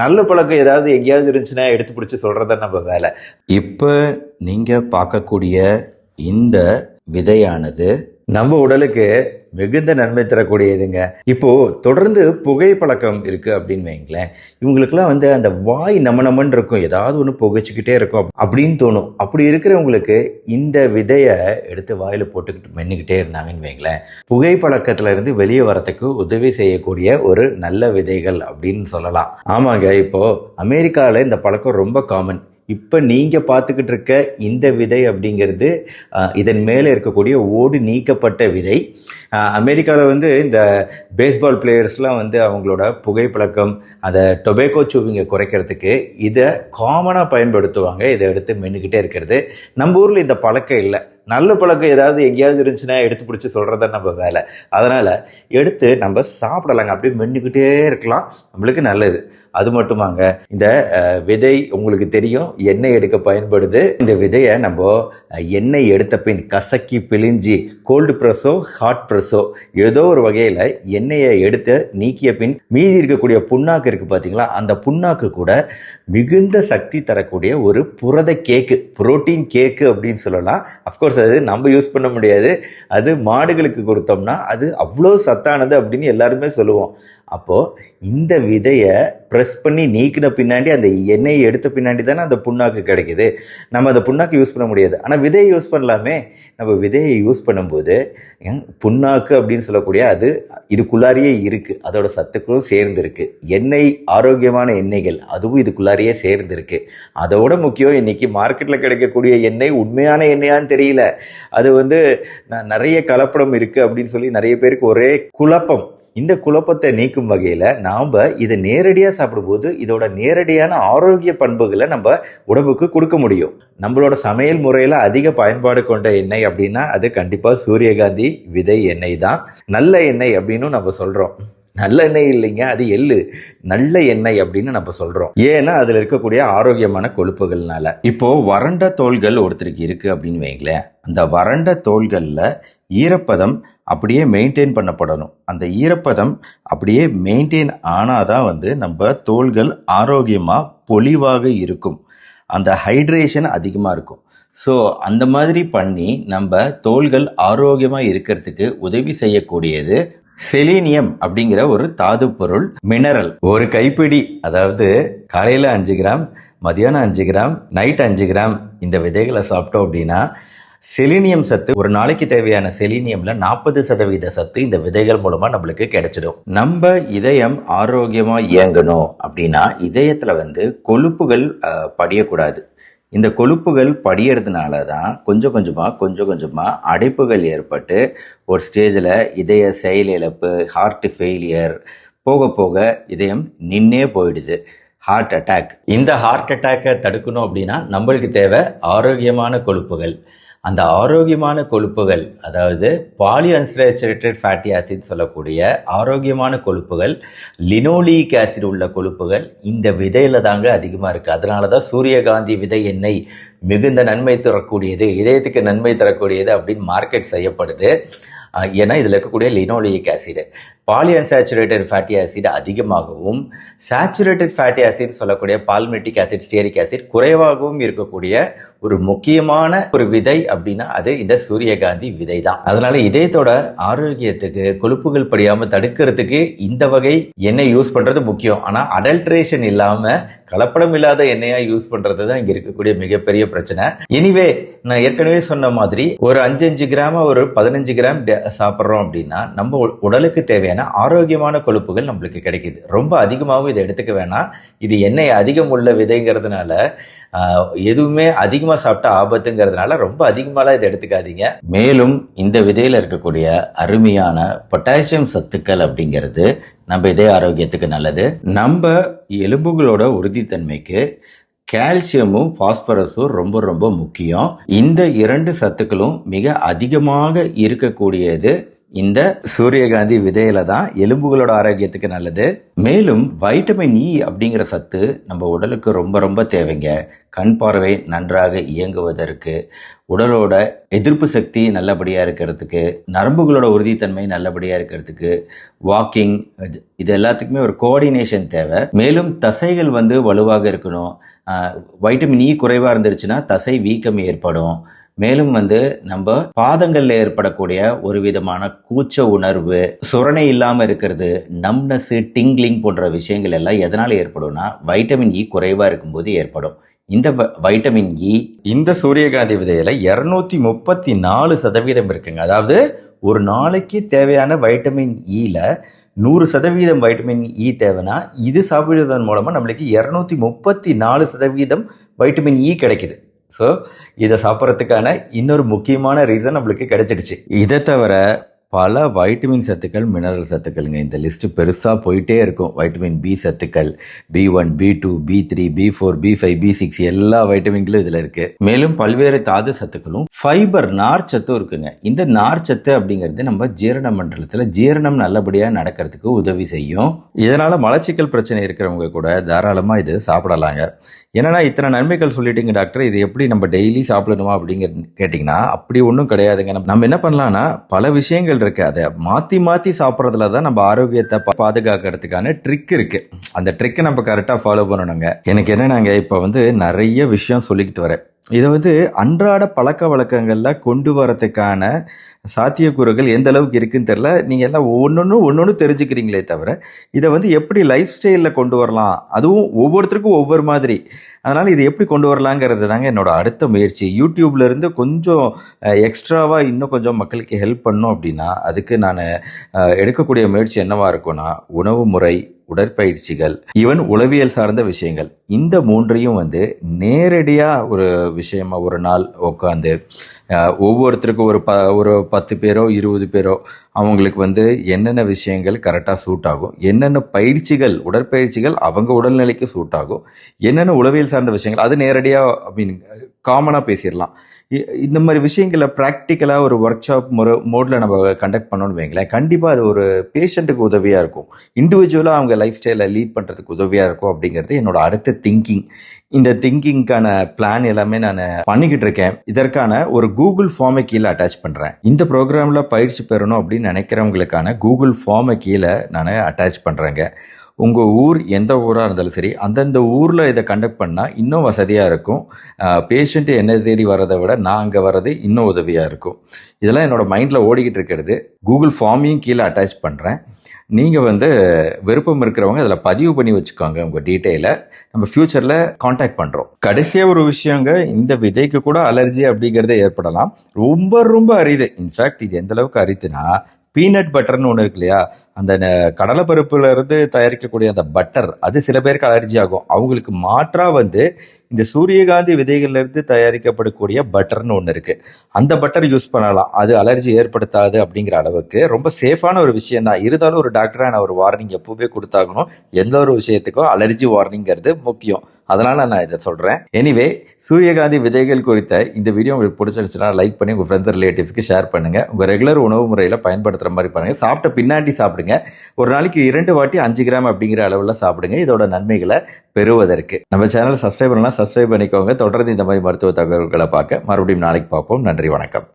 நல்ல பழக்கம் ஏதாவது எங்கேயாவது இருந்துச்சுன்னா எடுத்து பிடிச்சி சொல்றதா நம்ம வேலை. இப்போ நீங்கள் பார்க்கக்கூடிய இந்த விதையானது நம்ம உடலுக்கு மிகுந்த நன்மை தரக்கூடியதுங்க. இப்போ தொடர்ந்து புகைப்பழக்கம் இருக்கு அப்படின்னு வைங்களேன், இவங்களுக்குலாம் அந்த வாய் நம்மன்னு இருக்கும், ஏதாவது ஒன்று புகைச்சிக்கிட்டே இருக்கும் அப்படின்னு தோணும். அப்படி இருக்கிறவங்களுக்கு இந்த விதையை எடுத்து வாயில போட்டுக்கிட்டு மென்னுக்கிட்டே இருந்தாங்கன்னு வைங்களேன், புகைப்பழக்கத்துல இருந்து வெளியே வரத்துக்கு உதவி செய்யக்கூடிய ஒரு நல்ல விதைகள் அப்படின்னு சொல்லலாம். ஆமாங்க, இப்போ அமெரிக்காவில் இந்த பழக்கம் ரொம்ப காமன். இப்போ நீங்கள் பார்த்துக்கிட்டு இருக்க இந்த விதை அப்படிங்கிறது இதன் மேலே இருக்கக்கூடிய ஓடு நீக்கப்பட்ட விதை. அமெரிக்காவில் இந்த பேஸ்பால் பிளேயர்ஸ்லாம் அவங்களோட புகைப்பழக்கம், அதை டொபேக்கோ சூவிங்கை குறைக்கிறதுக்கு இதை காமனாக பயன்படுத்துவாங்க. இதை எடுத்து மென்னுக்கிட்டே இருக்கிறது. நம்ம ஊரில் இந்த பழக்கம் இல்லை. நல்ல பழக்கம் ஏதாவது எங்கேயாவது இருந்துச்சுன்னா எடுத்து பிடிச்சி சொல்கிறதா நம்ம வேலை. அதனால் எடுத்து நம்ம சாப்பிடலாங்க, அப்படியே மென்னுக்கிட்டே இருக்கலாம், நம்மளுக்கு நல்லது. அது மட்டுமாங்க, இந்த விதை உங்களுக்கு தெரியும் எண்ணெய் எடுக்க பயன்படுது. இந்த விதையை நம்ம எண்ணெய் எடுத்த பின் கசக்கி பிழிஞ்சி கோல்டு ப்ரெஸ்ஸோ ஹாட் ப்ரெஸ்ஸோ ஏதோ ஒரு வகையில் எண்ணெயை எடுத்து நீக்கிய பின் மீதி இருக்கக்கூடிய புண்ணாக்கு இருக்குது பார்த்தீங்களா, அந்த புண்ணாக்கு கூட மிகுந்த சக்தி தரக்கூடிய ஒரு புரத கேக்கு, புரோட்டீன் கேக்கு அப்படின்னு சொல்லலாம். அஃப்கோர்ஸ் அது நம்ம யூஸ் பண்ண முடியாது, அது மாடுகளுக்கு கொடுத்தோம்னா அது அவ்வளோ சத்தானது அப்படின்னு எல்லாருமே சொல்லுவோம். அப்போது இந்த விதையை ப்ரெஸ் பண்ணி நீக்கின பின்னாடி அந்த எண்ணெயை எடுத்த பின்னாடி தானே அந்த புண்ணாக்கு கிடைக்குது. நம்ம அந்த புண்ணாக்கு யூஸ் பண்ண முடியாது, ஆனால் விதையை யூஸ் பண்ணலாமே. நம்ம விதையை யூஸ் பண்ணும்போது புண்ணாக்கு அப்படின்னு சொல்லக்கூடிய அது இதுக்குள்ளாரியே இருக்குது, அதோட சத்துக்களும் சேர்ந்துருக்கு. எண்ணெய், ஆரோக்கியமான எண்ணெய்கள் அதுவும் இதுக்குள்ளாரியே சேர்ந்துருக்கு. அதோட முக்கியம், இன்னைக்கு மார்க்கெட்டில் கிடைக்கக்கூடிய எண்ணெய் உண்மையான எண்ணெயான்னு தெரியல. அது நிறைய கலப்படம் இருக்குது அப்படின்னு சொல்லி நிறைய பேருக்கு ஒரே குழப்பம். இந்த குழப்பத்தை நீக்கும் வகையில் நாம் இதை நேரடியாக சாப்பிடும்போது இதோட நேரடியான ஆரோக்கிய பண்புகளை நம்ம உடம்புக்கு கொடுக்க முடியும். நம்மளோட சமையல் முறையில் அதிக பயன்பாடு கொண்ட எண்ணெய் அப்படின்னா அது கண்டிப்பாக சூரியகாந்தி விதை எண்ணெய் தான். நல்ல எண்ணெய் அப்படின்னு நம்ம சொல்கிறோம். நல்ல எண்ணெய் இல்லைங்க, அது எள்ளு, நல்ல எண்ணெய் அப்படின்னு நம்ம சொல்கிறோம். ஏன்னா அதில் இருக்கக்கூடிய ஆரோக்கியமான கொழுப்புகள்னால. இப்போது வறண்ட தோள்கள் ஒருத்தருக்கு இருக்குது அப்படின்னு வைங்களேன், அந்த வறண்ட தோள்களில் ஈரப்பதம் அப்படியே மெயின்டைன் பண்ணப்படணும். அந்த ஈரப்பதம் அப்படியே மெயின்டைன் ஆனாதான் நம்ம தோள்கள் ஆரோக்கியமாக பொலிவாக இருக்கும், அந்த ஹைட்ரேஷன் அதிகமாக இருக்கும். ஸோ அந்த மாதிரி பண்ணி நம்ம தோள்கள் ஆரோக்கியமாக இருக்கிறதுக்கு உதவி செய்யக்கூடியது செலீனியம் அப்படிங்கிற ஒரு தாது பொருள், மினரல். ஒரு கைப்பிடி, அதாவது காலையில் 5 கிராம், மதியானம் 5 கிராம், நைட் 5 கிராம் இந்த விதைகளை சாப்பிட்டோம் அப்படின்னா செலீனியம் சத்து, ஒரு நாளைக்கு தேவையான செலீனியம்ல 40% சத்து இந்த விதைகள் மூலமா நம்மளுக்கு கிடைச்சிடும். நம்ம இதயம் ஆரோக்கியமா இயங்கணும் அப்படின்னா இதயத்துல கொழுப்புகள் படியக்கூடாது. இந்த கொழுப்புகள் படியறதுனால தான் கொஞ்சம் கொஞ்சமாக அடைப்புகள் ஏற்பட்டு ஒரு ஸ்டேஜில் இதய செயலிழப்பு, ஹார்ட் ஃபெயிலியர், போக போக இதயம் நின்னே போயிடுது, ஹார்ட் அட்டாக். இந்த ஹார்ட் அட்டாக்கை தடுக்கணும் அப்படின்னா நம்மளுக்கு தேவை ஆரோக்கியமான கொழுப்புகள். அந்த ஆரோக்கியமான கொழுப்புகள், அதாவது பாலிஅன்சாச்சுரேட்டட் ஃபேட்டி ஆசிட் சொல்லக்கூடிய ஆரோக்கியமான கொழுப்புகள், லினோலிக் ஆசிட் உள்ள கொழுப்புகள் இந்த விதையில தாங்க அதிகமாக இருக்குது. அதனால தான் சூரியகாந்தி விதை எண்ணெய் மிகுந்த நன்மை தரக்கூடியது, இதயத்துக்கு நன்மை தரக்கூடியது அப்படின்னு மார்க்கெட் செய்யப்படுது. ஏன்னா இதில் இருக்கக்கூடிய linoleic acid, polyunsaturated fatty acid அதிகமாகவும், சாச்சுரேட்டட் ஃபேட்டி ஆசிட் சொல்லக்கூடிய பால்மெட்டிக் ஆசிட், ஸ்டேரிக் ஆசிட் குறைவாகவும் இருக்கக்கூடிய ஒரு முக்கியமான ஒரு விதை அப்படின்னா அது இந்த சூரியகாந்தி விதை தான். அதனால இதயத்தோட ஆரோக்கியத்துக்கு, கொழுப்புகள் படியாமல் தடுக்கிறதுக்கு இந்த வகை எண்ணெய் யூஸ் பண்ணுறது முக்கியம். ஆனால் அடல்ட்ரேஷன் இல்லாமல், கலப்படம் இல்லாத எண்ணெயா யூஸ் பண்றது தான் இங்க இருக்கக்கூடிய மிகப்பெரிய பிரச்சனை. எனிவே, நான் ஏற்கனவே சொன்ன மாதிரி ஒரு 5 கிராம ஒரு 15 கிராம் சாப்பிட்றோம் அப்படின்னா நம்ம உடலுக்கு தேவையான ஆரோக்கியமான கொழுப்புகள் நம்மளுக்கு கிடைக்குது. ரொம்ப அதிகமாகவும் இதை எடுத்துக்க வேணாம். இது எண்ணெய் அதிகம் உள்ள விதைங்கிறதுனால, எதுவுமே அதிகமாக சாப்பிட்டா ஆபத்துங்கிறதுனால ரொம்ப அதிகமாலாம் இதை எடுத்துக்காதீங்க. மேலும் இந்த விதையில இருக்கக்கூடிய அருமையான பொட்டாசியம் சத்துக்கள் அப்படிங்கிறது நம்ம இதய ஆரோக்கியத்துக்கு நல்லது. நம்ம எலும்புகளோட உறுதித்தன்மைக்கு கால்சியமும் பாஸ்பரஸும் ரொம்ப ரொம்ப முக்கியம். இந்த 2 சத்துக்களும் மிக அதிகமாக இருக்கக்கூடியது இந்த சூரியகாந்தி விதையில தான் எலும்புகளோட ஆரோக்கியத்துக்கு நல்லது. மேலும் வைட்டமின் இ அப்படிங்கிற சத்து நம்ம உடலுக்கு ரொம்ப ரொம்ப தேவைங்க. கண் பார்வை நன்றாக இயங்குவதற்கு, உடலோட எதிர்ப்பு சக்தி நல்லபடியாக இருக்கிறதுக்கு, நரம்புகளோட உறுதித்தன்மை நல்லபடியாக இருக்கிறதுக்கு, வாக்கிங், இது எல்லாத்துக்குமே ஒரு கோஆர்டினேஷன் தேவை. மேலும் தசைகள் வலுவாக இருக்கணும். வைட்டமின் இ குறைவாக இருந்துருச்சுன்னா தசை வீக்கம் ஏற்படும். மேலும் நம்ம பாதங்கள்ல ஏற்படக்கூடிய ஒரு விதமான கூச்ச உணர்வு, சுரணை இல்லாம இருக்கிறது, நம்னஸ், டிங்லிங் போன்ற விஷயங்கள் எல்லாம் எதனால ஏற்படும்னா வைட்டமின் இ குறைவா இருக்கும்போது ஏற்படும். இந்த வைட்டமின் இ இந்த சூரியகாந்தி விதையில 234% இருக்குங்க. அதாவது ஒரு நாளைக்கு தேவையான வைட்டமின் இல 100% வைட்டமின் இ தேவைன்னா இது சாப்பிடுவதன் மூலமா நம்மளுக்கு 234% வைட்டமின் இ கிடைக்குது. ஸோ இதை சாப்பிட்றதுக்கான இன்னொரு முக்கியமான ரீசன் நம்மளுக்கு கிடைச்சிடுச்சு. இதை தவிர பல வைட்டமின் சத்துக்கள், மினரல் சத்துக்கள்ங்க. இந்த லிஸ்ட்டு பெருசாக போயிட்டே இருக்கும். வைட்டமின் பி சத்துக்கள், B1, B2, B3, B4, B5, B6 எல்லா வைட்டமின்களும் இதில் இருக்குது. மேலும் பல்வேறு தாது சத்துக்களும், ஃபைபர், நார்ச்சத்தும் இருக்குங்க. இந்த நார்ச்சத்து அப்படிங்கிறது நம்ம ஜீரண மண்டலத்தில் ஜீரணம் நல்லபடியாக நடக்கிறதுக்கு உதவி செய்யும். இதனால் மலச்சிக்கல் பிரச்சனை இருக்கிறவங்க கூட தாராளமாக இது சாப்பிடலாங்க. என்னன்னா இத்தனை நன்மைகள் சொல்லிட்டீங்க டாக்டர், இது எப்படி நம்ம டெய்லி சாப்பிடணுமா அப்படிங்கிற கேட்டிங்கன்னா அப்படி ஒன்றும் கிடையாதுங்க. நம்ம என்ன பண்ணலாம்னா பல விஷயங்கள் இருக்கு. அதை மாற்றி மாற்றி சாப்பிட்றதுல தான் நம்ம ஆரோக்கியத்தை பாதுகாக்கிறதுக்கான ட்ரிக் இருக்கு. அந்த ட்ரிக்கை நம்ம கரெக்டாக ஃபாலோ பண்ணணுங்க. எனக்கு என்னன்னாங்க இப்போ நிறைய விஷயம் சொல்லிக்கிட்டு வரேன். இதை அன்றாட பழக்க வழக்கங்களில் கொண்டு வரதுக்கான சாத்தியக்கூறுகள் எந்த அளவுக்கு இருக்குன்னு தெரியல. நீங்கள் எல்லாம் ஒன்று தெரிஞ்சுக்கிறீங்களே தவிர இதை எப்படி லைஃப் ஸ்டைலில் கொண்டு வரலாம், அதுவும் ஒவ்வொருத்தருக்கும் ஒவ்வொரு மாதிரி. அதனால் இது எப்படி கொண்டு வரலாங்கிறது தாங்க என்னோட அடுத்த முயற்சி. யூடியூப்லேருந்து கொஞ்சம் எக்ஸ்ட்ராவாக இன்னும் கொஞ்சம் மக்களுக்கு ஹெல்ப் பண்ணணும் அப்படின்னா அதுக்கு நான் எடுக்கக்கூடிய முயற்சி என்னவா இருக்கும்னா உணவு முறை, உடற்பயிற்சிகள், ஈவன் உளவியல் சார்ந்த விஷயங்கள், இந்த மூன்றையும் நேரடியாக ஒரு விஷயமா ஒரு நாள் உட்காந்து ஒவ்வொருத்தருக்கும் ஒரு 10 பேரோ 20 பேரோ அவங்களுக்கு என்னென்ன விஷயங்கள் கரெக்டாக சூட் ஆகும், என்னென்ன பயிற்சிகள், உடற்பயிற்சிகள் அவங்க உடல்நிலைக்கு சூட் ஆகும், என்னென்ன உளவியல் சார்ந்த விஷயங்கள் அது நேரடியாக காமனாக பேசிடலாம். இந்த மாதிரி விஷயங்களை ப்ராக்டிக்கலாக ஒரு ஒர்க் ஷாப் மோடில் நம்ம கண்டக்ட் பண்ணணும்னு வைங்களேன், கண்டிப்பாக அது ஒரு பேஷண்ட்டுக்கு உதவியாக இருக்கும். இண்டிவிஜுவலாக அவங்க லைஃப் ஸ்டைலை லீட் பண்ணுறதுக்கு உதவியாக இருக்கும் அப்படிங்கிறது என்னோட அடுத்த திங்கிங். இந்த திங்கிங்கான பிளான் எல்லாமே நான் பண்ணிக்கிட்டு இருக்கேன். இதற்கான ஒரு கூகுள் ஃபார்மை கீழே அட்டாச் பண்ணுறேன். இந்த ப்ரோக்ராமில் பயிற்சி பெறணும் அப்படின்னு நினைக்கிறவங்களுக்கான கூகுள் ஃபார்மை கீழே நான் அட்டாச் பண்ணுறேங்க. உங்கள் ஊர் எந்த ஊராக இருந்தாலும் சரி, அந்தந்த ஊரில் இதை கண்டக்ட் பண்ணால் இன்னும் வசதியாக இருக்கும். பேஷண்ட்டு என்னை தேடி வர்றதை விட நான் அங்கே வர்றது இன்னும் உதவியாக இருக்கும். இதெல்லாம் என்னோடய மைண்டில் ஓடிக்கிட்டு இருக்கிறது. கூகுள் ஃபார்மையும் கீழே அட்டாச் பண்ணுறேன். நீங்கள் விருப்பம் இருக்கிறவங்க அதில் பதிவு பண்ணி வச்சுக்கோங்க உங்கள் டீட்டெயிலை. நம்ம ஃப்யூச்சரில் காண்டாக்ட் பண்ணுறோம். கடைசியாக ஒரு விஷயங்க, இந்த விதைக்கு கூட அலர்ஜி அப்படிங்கிறதே ஏற்படலாம். ரொம்ப ரொம்ப அரிது. இன்ஃபேக்ட் இது எந்தளவுக்கு அரிதுன்னா பீனட் பட்டர்னு ஒன்று இருக்கு இல்லையா, அந்த கடலைப்பருப்புல இருந்து தயாரிக்கக்கூடிய அந்த பட்டர், அது சில பேருக்கு அலர்ஜி ஆகும். அவங்களுக்கு மாற்றா இந்த சூரியகாந்தி விதைகள்ல இருந்து தயாரிக்கப்படக்கூடிய பட்டர்னு ஒன்று இருக்கு. அந்த பட்டர் யூஸ் பண்ணலாம். அது அலர்ஜி ஏற்படுத்தாது அப்படிங்கிற அளவுக்கு ரொம்ப சேஃபான ஒரு விஷயம் தான். இருந்தாலும் ஒரு டாக்டரா நான் ஒரு வார்னிங் எப்பவுமே கொடுத்தாகணும். எந்த ஒரு விஷயத்துக்கும் அலர்ஜி வார்னிங்கிறது முக்கியம். அதனால நான் இதை சொல்றேன். எனிவே, சூரியகாந்தி விதைகள் குறித்த இந்த வீடியோ உங்களுக்கு பிடிச்சிருச்சுன்னா லைக் பண்ணி உங்க ஃப்ரெண்ட்ஸ் ரிலேட்டிவ்ஸ்க்கு ஷேர் பண்ணுங்க. உங்க ரெகுலர் உணவு முறையில பயன்படுத்துற மாதிரி பாருங்க. சாப்பிட்ட பின்னாடி சாப்பிடுங்க. ஒரு நாளைக்கு 2 வாட்டி 5 கிராம் அப்படிங்கிற அளவுல சாப்பிடுங்க. இதோட நன்மைகளை பெறுவதற்கு நம்ம சேனல் சப்ஸ்கிரைப் பண்ணலாம், சப்ஸ்கிரைப் பண்ணிக்கோங்க. தொடர்ந்து இந்த மாதிரி மருத்துவ தகவல்களை பார்க்க மறுபடியும் நாளைக்கு பார்ப்போம். நன்றி, வணக்கம்.